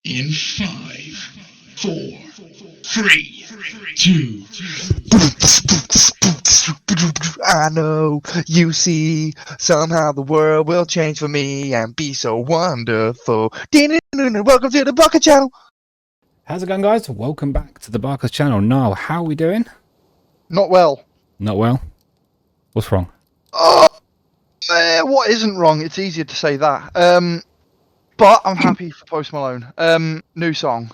In 5, 4, 3, 2. I know, you see, somehow the world will change for me and be so wonderful. Welcome to the Bucket Channel. How's it going, guys? Welcome back to the Barker's channel. Niall, how are we doing? Not well. Not well? What's wrong? What isn't wrong? It's easier to say that. But I'm happy for Post Malone. New song.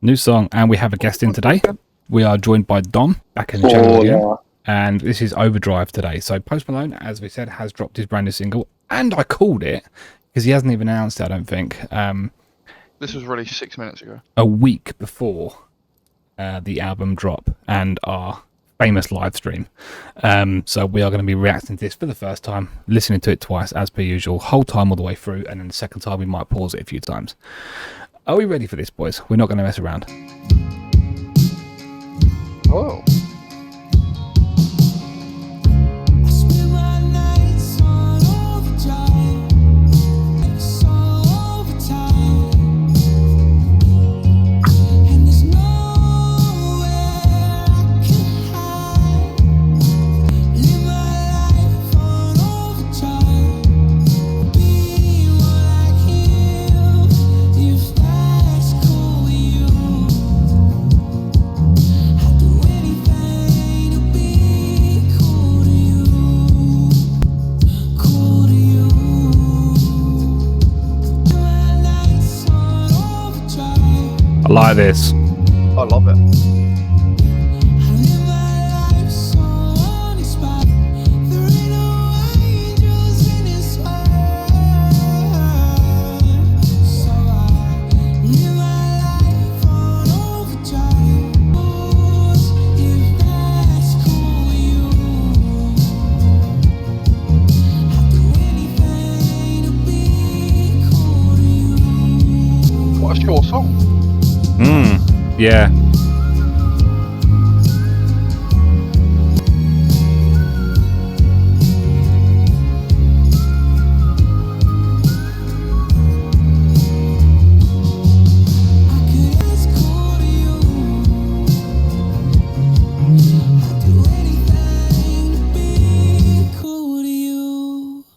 New song, and we have a guest in today. We are joined by Dom, back in the channel again. Yeah. And this is Overdrive today. So Post Malone, as we said, has dropped his brand new single. And I called it, because he hasn't even announced it, I don't think. This was released 6 minutes ago. A week before the album drop and our famous live stream. So we are going to be reacting to this for the first time, listening to it twice as per usual, whole time all the way through, and then the second time we might pause it a few times. Are we ready for this, boys? We're not going to mess around. Oh. I like this. I love it. What a short song. Yeah.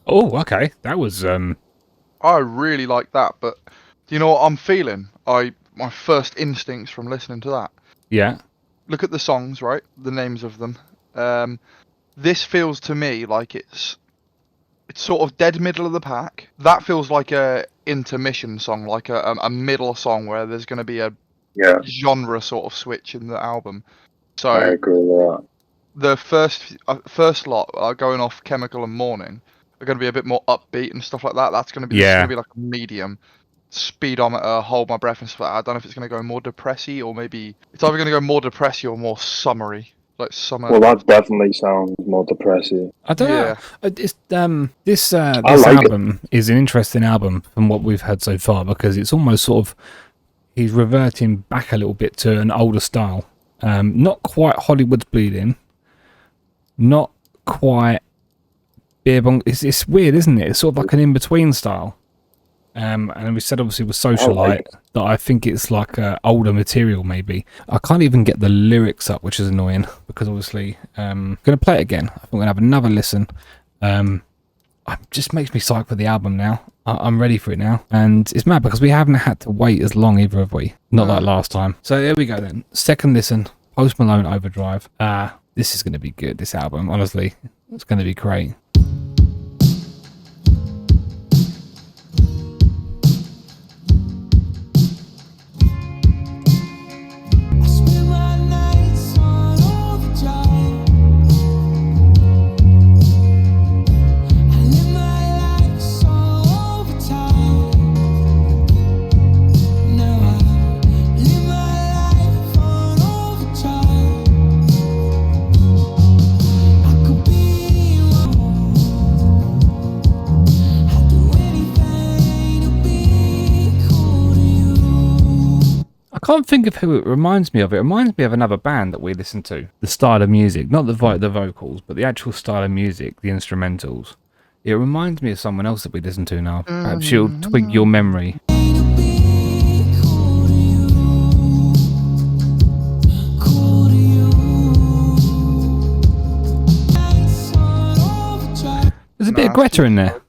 Oh, okay. That was I really like that, but do you know what I'm feeling? My first instincts from listening to that. Yeah. Look at the songs, right? The names of them. This feels to me like it's sort of dead middle of the pack. That feels like a intermission song, like a middle song where there's going to be a genre sort of switch in the album. So I agree with that. The first lot going off Chemical and Morning are going to be a bit more upbeat and stuff like that. That's going to be this is going to be like a medium speedometer, hold my breath and stuff like that. I don't know if it's going to go more depressy or maybe it's either going to go more depressy or more summery, like summer. Well, that definitely sounds more depressing. I don't know. It's this album is an interesting album from what we've had so far because it's almost sort of he's reverting back a little bit to an older style. Not quite Hollywood's Bleeding, not quite beer bong. It's weird, isn't it? It's sort of like an in between style. And we said obviously with Socialite that I think it's like older material maybe. I can't even get the lyrics up, which is annoying because obviously I'm going to play it again. I think I'm going to have another listen. It just makes me psyched for the album now. I'm ready for it now. And it's mad because we haven't had to wait as long either, have we? Not like last time. So here we go then. Second listen, Post Malone Overdrive. This is going to be good, this album. Honestly, it's going to be great. Can't think of who it reminds me of. It reminds me of another band that we listened to. The style of music, not the vocals, but the actual style of music, the instrumentals. It reminds me of someone else that we listened to now. Perhaps you'll twig your memory. nasty. Greta in there?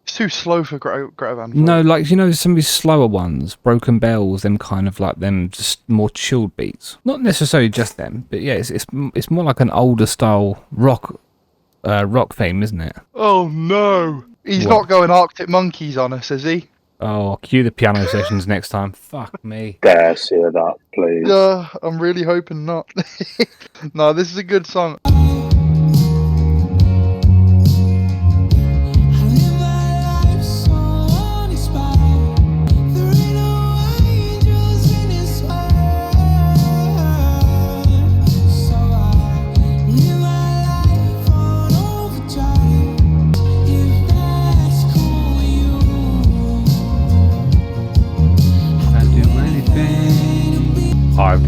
It's too slow for Greta Van Fleet. No, like, you know, some of his slower ones, Broken Bells, them kind of like them, just more chilled beats. Not necessarily just them, but yeah, it's more like an older style rock theme, isn't it? Oh no! He's What? not going Arctic Monkeys on us, is he? Oh, cue the piano sessions next time. Fuck me. Dare say that, please. I'm really hoping not. No, this is a good song.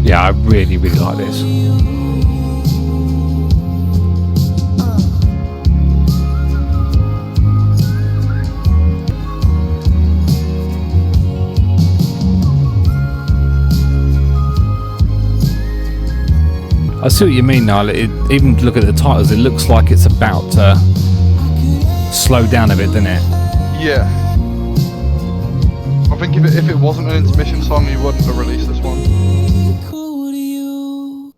Yeah, I really, really like this. I see what you mean, Niall. Even look at the titles, it looks like it's about to slow down a bit, doesn't it? Yeah. I think if it wasn't an intermission song, you wouldn't have released this one.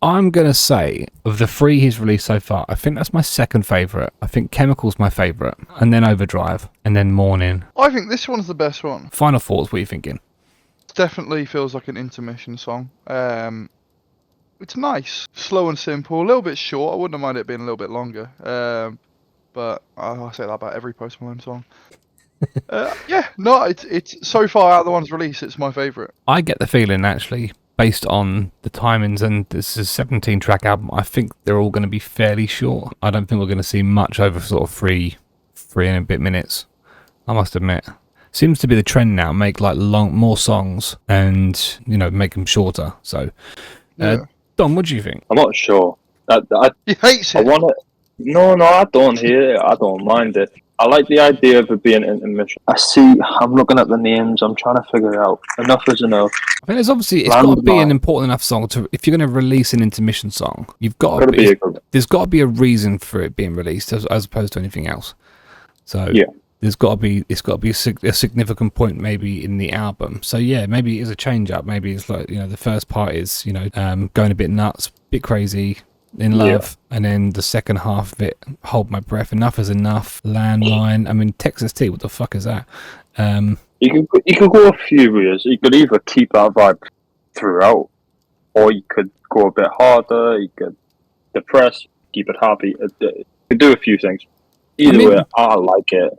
I'm going to say, of the three he's released so far, I think that's my second favourite. I think Chemical's my favourite, and then Overdrive, and then Morning. I think this one's the best one. Final thoughts, what are you thinking? It definitely feels like an intermission song. It's nice, slow and simple, a little bit short. I wouldn't have minded it being a little bit longer. But I say that about every Post Malone song. Yeah, no, it's so far out of the ones released, it's my favourite. I get the feeling, actually, based on the timings, and this is a 17-track album, I think they're all going to be fairly short. I don't think we're going to see much over sort of three and a bit minutes, I must admit. Seems to be the trend now, make like more songs and, you know, make them shorter. So, Yeah. Don, what do you think? I'm not sure. He hates I it. want it. No, I don't hear it. I don't mind it. I like the idea of it being intermission. I'm looking at the names. I'm trying to figure it out. Enough is enough. I think it's got to be an important enough song to, if you're going to release an intermission song, you've got to be. There's got to be a reason for it being released, as opposed to anything else. So yeah, it's got to be a significant point maybe in the album. So yeah, maybe it is a change up. Maybe it's like, you know, the first part is, you know, going a bit nuts, bit crazy, in love, and then the second half of it, Hold My Breath, Enough Is Enough, Landline. I mean, Texas Tea, what the fuck is that? you could go a few ways. You could either keep that vibe throughout, or you could go a bit harder. You could depress, keep it happy. You could do a few things. Either way, I like it.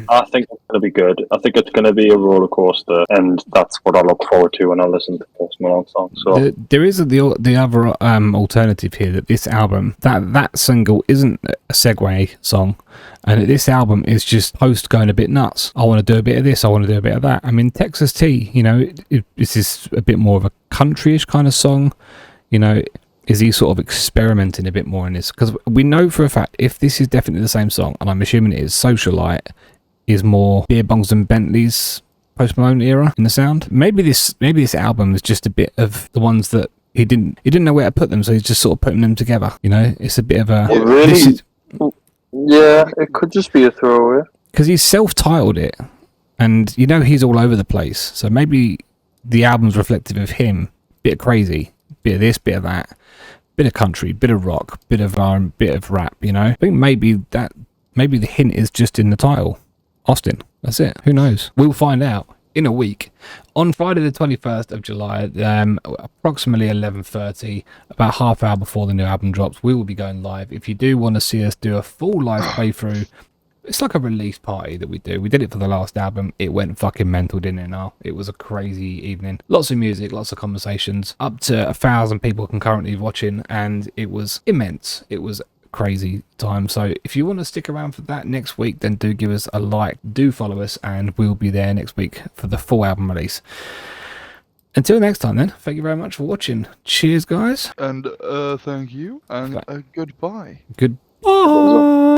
I think it's going to be good. I think it's going to be a roller coaster, and that's what I look forward to when I listen to Post Malone songs. So there is the other alternative here, that this album, that single isn't a segue song, and this album is just Post going a bit nuts. I want to do a bit of this, I want to do a bit of that. I mean, Texas Tea, you know, this is a bit more of a country-ish kind of song, you know. Is he sort of experimenting a bit more in this? Because we know for a fact, if this is definitely the same song, and I'm assuming it is, Socialite is more Beer Bongs and Bentleys Post Malone era in the sound. Maybe this album is just a bit of the ones that he didn't know where to put them, so he's just sort of putting them together. You know, it's a bit of a yeah, it could just be a throwaway. Because he's self-titled it, and you know he's all over the place. So maybe the album's reflective of him. Bit of crazy, bit of this, bit of that. Bit of country, bit of rock, bit of R&B, bit of rap, you know. I think maybe the hint is just in the title. Austin, that's it. Who knows? We'll find out in a week. On Friday the 21st of July, approximately 11:30, about half hour before the new album drops, we will be going live. If you do want to see us do a full live playthrough, it's like a release party that we do. We did it for the last album. It went fucking mental, didn't it now? It was a crazy evening. Lots of music, lots of conversations. Up to 1,000 people concurrently watching, and it was immense. It was a crazy time. So if you want to stick around for that next week, then do give us a like. Do follow us, and we'll be there next week for the full album release. Until next time then, thank you very much for watching. Cheers, guys. And thank you, and goodbye. Goodbye.